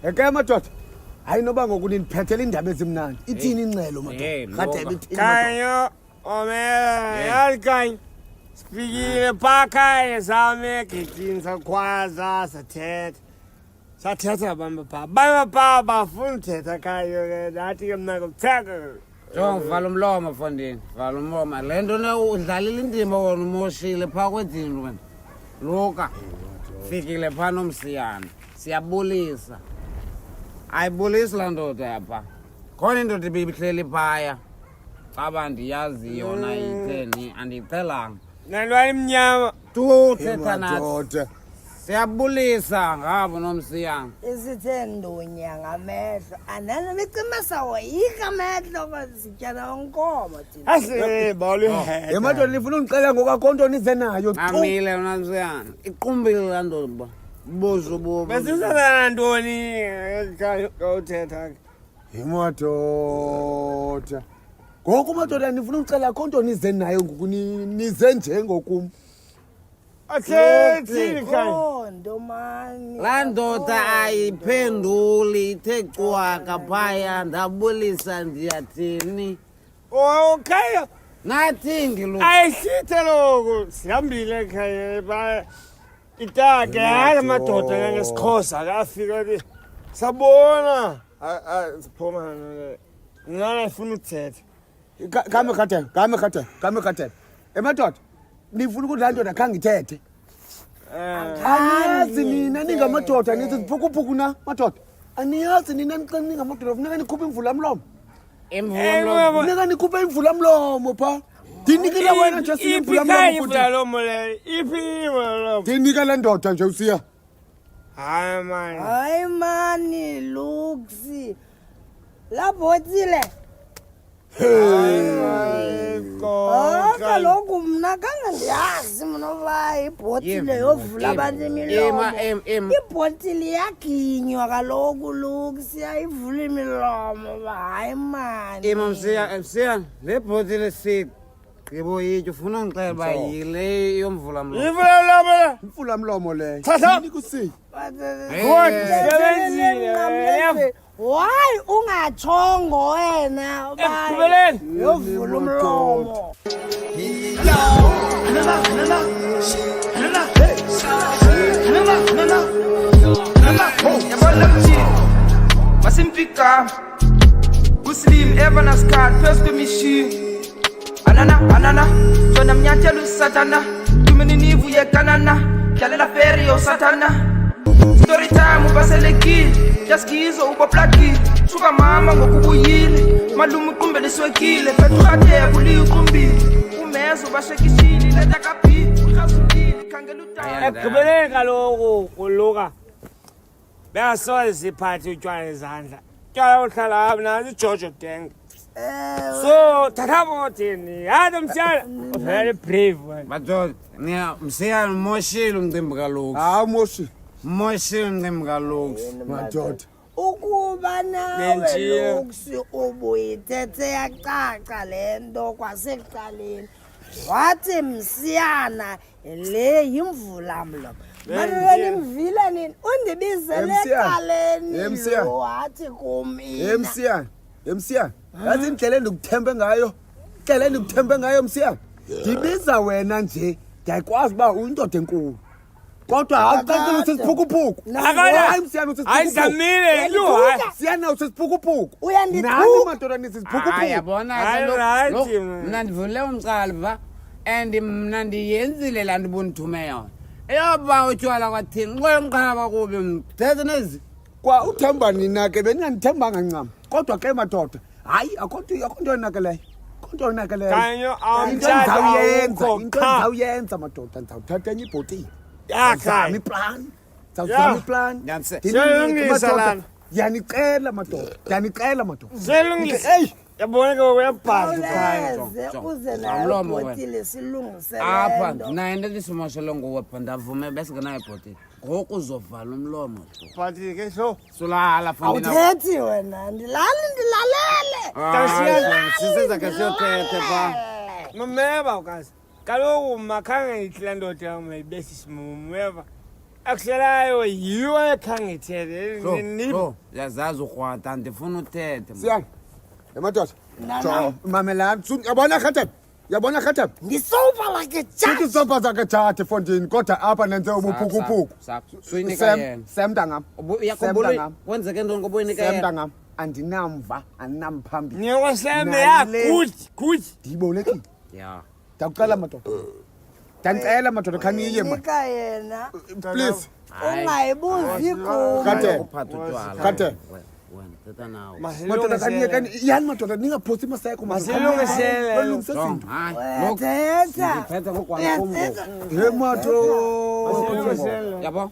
Eke madoda. Hayi noba ngoku nindiphethele indaba ezimnandi. Ithini incelo madoda? Kade ithini? Kanyo yazi kanye. Sifikile phakaye sami egedini sakhwaza sathetha abantu phaa bafuna uthetha khayo ke nathi ke mna ngokutheka. Jonga vala umlomo mfondini, vala umlomo. Le nto udlalile indima wona umoshile phaa kwedini wena. Luka, fikile phaa nomsiyana. Siyabulisa. Ayibulisi laa ndoda yapha. Khona indoda ibihleli phaya. Caba ndiyazi yona itheni andiyicelanga. Nantwana imnyama. Tuthetha nathi. Siyabulisa ngabo nomsiyana. Isithe ndunya ngamehlo anana bicimasa woyika amehlo kwasityana onkomo thina. Asibole. Madoda nifuna ungixela ngokwakhonto nize nayo. Amile nomsiyana. Iqumbile laa ndoda. Buzo bo. Besizana ntoni ngawuthetha. Madoda. Ngoku madoda nifuna ucela khonto nize nayo ngoku nize nje ngokum. Athethile kanye. Ndomani. Laa ndoda ayiphenduli ithe cwaka phaya ndabulisa ndiyathini. Okay. Nathi ngilu. Ayisithe lokho sihambile ekhaya ba itake hayi madoda ngesikhosa akafika ke sabona siphuma ngana ifuna ukuthetha. Kame khathe. Madoda nifuna ukuthi laa ndoda khange ithethe. Aniyazi nina ningamadoda nithi ziphukuphuku na madoda. Aniyazi nina ningamadoda funeka nikhuphe imvula mlomo. Funeka nikhuphe imvula mlomo phaa. Ndinikela wena nje simvula mlomo le iphi mlomo. Ndinika le ndoda nje usiya. Hayi mani Luxi. La botile. Kaloku mna kangandiyazi mna uba ibhotile yovula abantu imilomo. Ibhotile yaginywa kaloku Luxi ayivula imilomo. Hayi mani. Msiya le bhotile sigqibo yethu ufuna ungixela uba yile yomvula mlomo. Imvula mlomo le. Thatha. Nikusi. Why ungatshongo wena Ekugqibeleni yovula umlomo. Masimpika Muslim Evanas card first commission Anana Jona mnyathelo satana Tumeni nivu ye kanana Kyalela feri yo satana Story time ubaselekile Jaskizo ubaplaki Shuka mama ngokubuyile Malumu kumbe leswekile Fethuhate yabuli ukumbili Umezo bashekishili Leta kapi Ukhazulili Kangelu tayo ekugqibeleni kaloku uluka beyasoze siphathe utywala ezandla utywala ohlala apha nazi iJojo Deng. So thatha botini hayi msiyana very brave wena. Madoda msiyana umoshile umcimbi kaloku. Moshi. Moshile umcimbi kaloku. Madoda. Ukuba nawe Luxi ubuyithethe yacaca le nto kwasekuqaleni. Wathi msiyana le yimvula mlomo. Manje nimvile nini undibizele eqaleni lo wathi kumina. Msiyana. Yazi indlela endikuthembe ngayo. Msiyana. Ndibiza wena nje ndiyakwazi uba uyindoda enkulu. Kodwa akucacile usisiphukuphuku. Hayi msiyana usisiphukuphuku. Ayizamile Siyana usisiphukuphuku. Uyandithuka. Nani madoda nisisiphukuphuku. Hayi yabona mna ndivule umcalva and mna ndiyenzile laa nto ubundithume yona. Eyoba utywala kwathini nqoyo mqala kubi mthethe nezi. Kwa uthemba nina ke beningandithembanga ncam. Kodwa ke madoda hayi akho nto yonakeleyo. Kanyo Into endizawuyenza madoda ndizawuthatha enye ibhotile. yakha Plan. Selungisa lana. Yanicela madoda. Selungisa. Yabona ke uyabhaza phaya. Uze nayo ibhotile silungise. Apha naye into esimoshele nguwe ndavume besingenayo ibhotile. Ngoku uzovala umlomo. Phathi ke so. Sulala fandina. Awuthethi wena ndilalele. Sisiza ke siyothethe phaa. Mameva ukazi. Kaloku makhange ithi la ndoda yami ayibesi simumeva. akuselayo yiwo ekhangithele So, yazazi ukrwata ndifuna uthethe. Siyani. Emadoda. Nana. Jo, mamelani. Yabona Khathebe. Yabona Khathebe. Ndisofa like a Sithi judge. sofa zakhe jade fondini kodwa apha nenze ubuphukuphuku. Suyinika yena. Sem mntangam. Yakhumbula kwenzeke ntoni ngoba uyinika Sem yena? mntangam. Andinamva, andinamphambili. ngiyosembe ya good Ndiyibolekile. Yeah. Ndakucela madoda. Ndicela madoda khaniye man. Nika yena. Please. Ungayibuzi kum. Khathebe. Uphatha utywala. Khathebe. Wena thetha nawe. Madoda khaniye kani yani madoda ningaphosi maseko Masilungisele. Balungise Jong, izinto. hayi. Look, Uyathetha. ndiphethe ngokwala kumbo. Hey madoda. Yabo?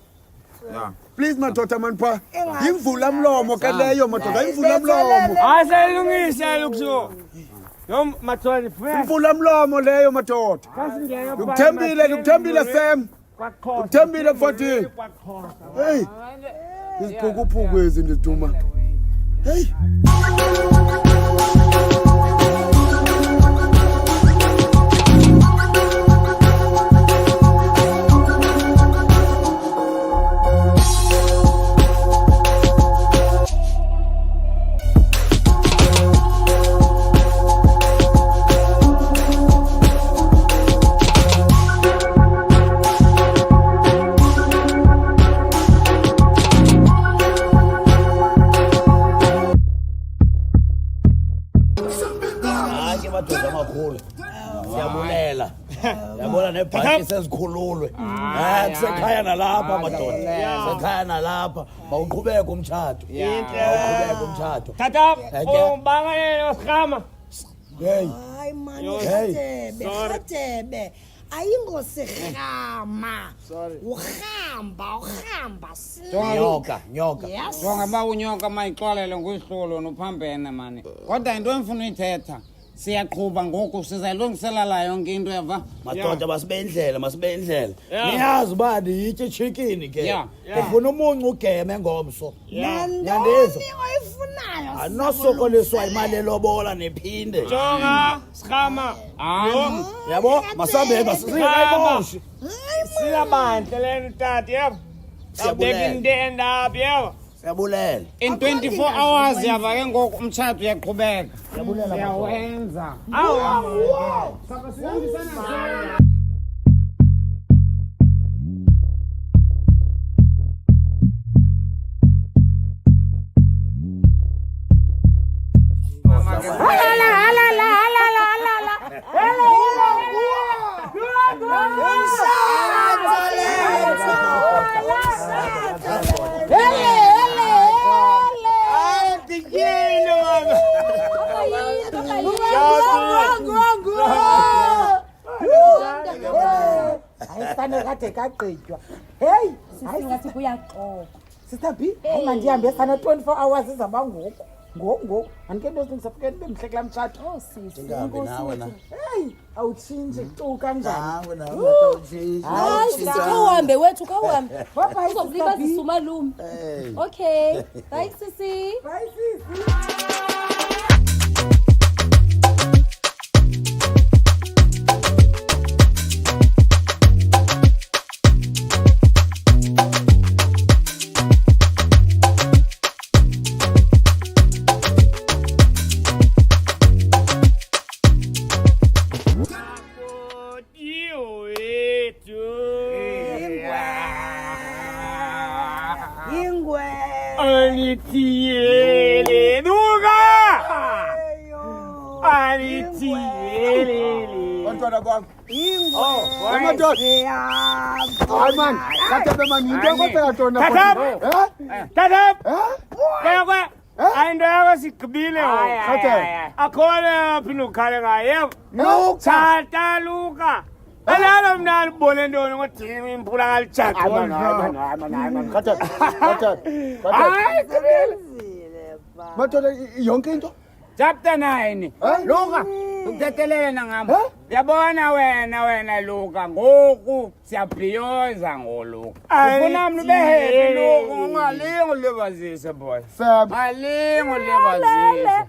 Yeah. Please madoda man pha. Yimvula mlomo ke leyo madoda, yimvula mlomo. aselungise lukso no matholi funa Imvula mlomo leyo madoda. Ukuthembile Sam. Ukuthembile fondini. Hey. Isiphukuphuku ezi ndiduma. Hey. Hayi madoda amakhulu. Siyabulela. Yabona nebhanki sezikhululwe. Kusekhaya nalapha madoda. Sekhaya nalapha. Mawuqhubeke umtjhado. Mawuqhubeke umtjhado. tata ubanganele usikhama Hey. Hayi mani Hey. Khathebe. Ayingosirhama. Urhamba. Nyoka. Yes. Jonga uba unyoka mayixolele nguyihlulo nophambene mani. Kodwa into endifuna uyithetha siyaqhuba ngoku sizayilungiselela yonke into yava. Madoda masibe indlela. Niyazi uba ndiyitye chicken ke. Yeah. Ufuna umuncu ugeme ngomso. Nantoni oyifunayo? Anosokoliswa imali elobola nephinde. jonga sikhama Hayi. Yabo masabeka singayimoshi. siyabantle lento tata yebo Siyabulela. into endapha yebo Siyabulela. In 24 hours yava ke ngoku umtshato uyaqhubeka. Siyawenza. Ayisane kade kagqitywa. Hey, Singathi kuyaxoxa. Sister B, hayi mandihambe sana 24 hours izaba ngoku. Ngoku. Andike into ezingisafike nibe mhle kula mtshato. Oh sisi. Ingabe nawe na. Hey, awutshintshi tu kanjani? Nawe nawe matawutshintshi. Hayi sisi kawuhambe wethu kawuhambe. Bye bye. Uzokulibazisa umalume. Okay. Bye sisi. Bye sis. Ingwe. Anitiyele nuka Eyo. anitiyele Bantwana bam. Ingwe. Amadoda. Hayi man. Khathebe man into kodwa ntona. tata Eh? kwe ayinto yakho sigqibile Khathebe. akhona phinde ukhale ngayo yebo Luka. tata luka alalo mna alibone ntoni ngodini imphula ngalijaqa Khathebe. hayi sigqibile Madoda yonke into. Chapter 9. Luka, ukuthethelele nangam. Yabona wena Luka, ngoku siyabhiyoza ngoluka. Ufuna mntu behappy Luka, ungalingi ulibazise boy. Sam. Alingi ulibazise.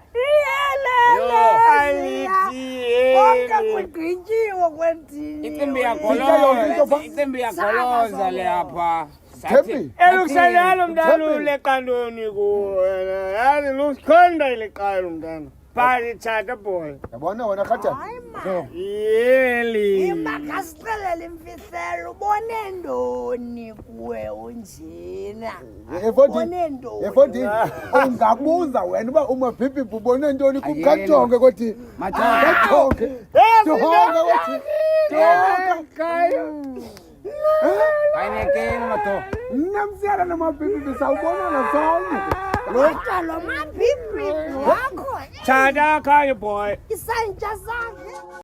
Konke kugqityiwe kwendini. Icimbi Sitya yonke into yakoloza, pha. icimbi yakoloza le apha. Thembi. Elukselelo mntana Thembi. uleqa ntoni kuwe wena? Yazi lusikhonda ileqalo mntana. Phakathi tshata boy. Yabona wena Khatshana. Yeli. imakasixelela imfihlelo ubone ntoni kuwe unjena ubone ntoni Efondini ungabuza wena uba umabhibhi ubone ntoni kukajonge kothi kajonge jonge kothi Kainekeni mato. namsiyana namabhibhi sawubonana sonke kodwa lo mabhibhi wakho Tshata khayo boy. isantya sakhe